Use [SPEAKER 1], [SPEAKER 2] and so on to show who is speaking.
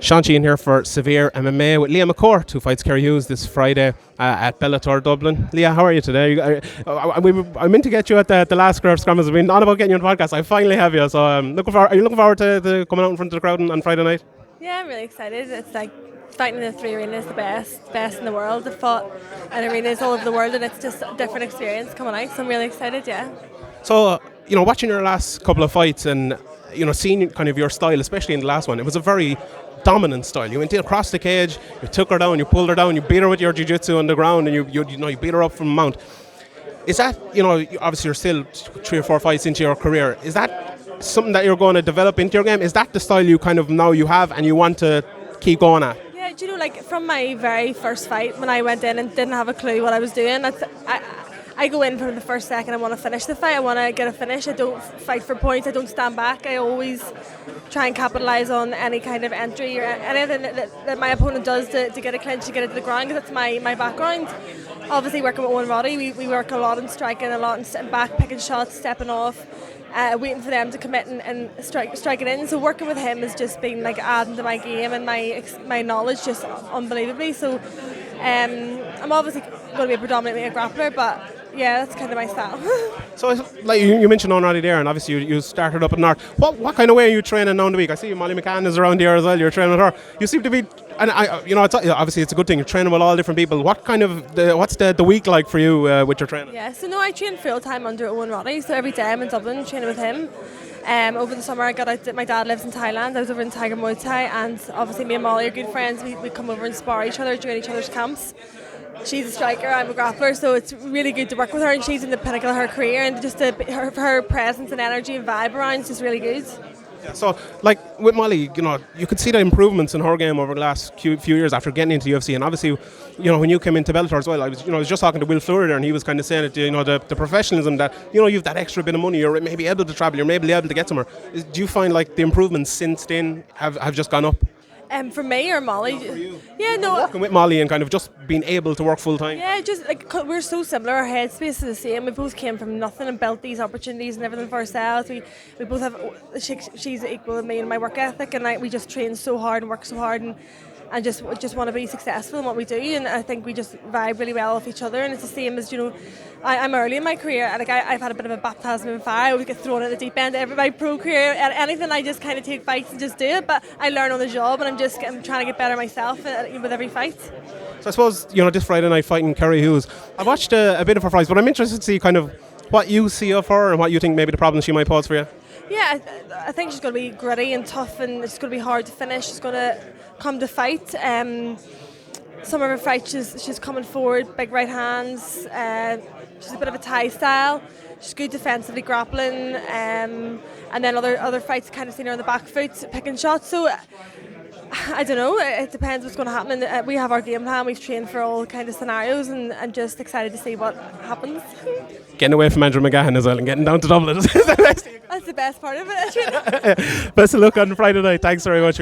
[SPEAKER 1] Sean Sheehan here for Severe MMA with Leah McCourt, who fights Kerry Hughes this Friday at Bellator Dublin. Leah, how are you today? I meant to get you at the last scrum. I've been on about getting you on the podcast. I finally have you. So are you looking forward to coming out in front of the crowd on Friday night?
[SPEAKER 2] Yeah, I'm really excited. It's like fighting in the three arenas, the best in the world. I've fought in arenas all over the world, and it's just a different experience coming out. So I'm really excited. Yeah.
[SPEAKER 1] So watching your last couple of fights and seeing kind of your style, especially in the last one, it was a very dominant style. You went in across the cage, you took her down, you pulled her down, you beat her with your jiu-jitsu on the ground, and you beat her up from the mount. Is that, obviously you're still 3 or 4 fights into your career, is that something that you're going to develop into your game? Is that the style you kind of now you have and you want to keep going at?
[SPEAKER 2] Yeah, do you know, like from my very first fight when I went in and didn't have a clue what I was doing, I go in from the first second. I want to finish the fight. I want to get a finish. I don't fight for points. I don't stand back. I always try and capitalise on any kind of entry or anything that my opponent does to get a clinch, to get it to the ground, because that's my background. Obviously, working with Owen Roddy, we work a lot in striking, a lot in sitting back, picking shots, stepping off, waiting for them to commit and strike it in. So working with him has just been like adding to my game and my knowledge just unbelievably. So I'm obviously going to be predominantly a grappler, but yeah, that's kind of my style.
[SPEAKER 1] So, like you mentioned Owen Roddy there, and obviously you started up at North. What kind of way are you training now in the week? I see Molly McCann is around here as well. You're training with her. You seem to be, and obviously it's a good thing. You're training with all different people. What's the week like for you with your training?
[SPEAKER 2] Yeah, so no, I train full time under Owen Roddy. So every day I'm in Dublin training with him. Over the summer I got out. My dad lives in Thailand. I was over in Tiger Muay Thai, and obviously me and Molly are good friends. We come over and spar each other during each other's camps. She's a striker, I'm a grappler, so it's really good to work with her, and she's in the pinnacle of her career, and just her presence and energy and vibe around is just really good.
[SPEAKER 1] Yeah, so, like with Molly, you could see the improvements in her game over the last few years after getting into UFC, and obviously, when you came into Bellator as well, I was just talking to Will Fleur there, and he was kind of saying that the professionalism that you've that extra bit of money, you're maybe able to travel, you're maybe able to get somewhere. Do you find like the improvements since then have just gone up?
[SPEAKER 2] For me or Molly?
[SPEAKER 1] For you.
[SPEAKER 2] Yeah, no.
[SPEAKER 1] Working with Molly and kind of just being able to work full time.
[SPEAKER 2] Yeah, just like we're so similar. Our headspace is the same. We both came from nothing and built these opportunities and everything for ourselves. We both have. She's equal to me in my work ethic, and we just train so hard and work so hard and just want to be successful in what we do. And I think we just vibe really well with each other. And it's the same as I'm early in my career, and I've had a bit of a baptism in fire. I always get thrown at the deep end. My pro career, anything, I just kind of take fights and just do it. But I learn on the job, and I'm trying to get better myself with every fight.
[SPEAKER 1] So I suppose this Friday night fighting Kerry Hughes, I watched a bit of her fights, but I'm interested to see kind of what you see of her and what you think maybe the problems she might pose for you.
[SPEAKER 2] Yeah, I think she's going to be gritty and tough, and it's going to be hard to finish. She's going to come to fight. Some of her fights, she's coming forward, big right hands. She's a bit of a Thai style. She's good defensively grappling, and then other fights kind of seen her on the back foot, picking shots. So I don't know. It depends what's going to happen. We have our game plan. We've trained for all kind of scenarios, and I'm just excited to see what happens.
[SPEAKER 1] Getting away from Andrew McCann as well and getting down to Dublin.
[SPEAKER 2] That's the best part of it.
[SPEAKER 1] Best of luck on Friday night. Thanks very much.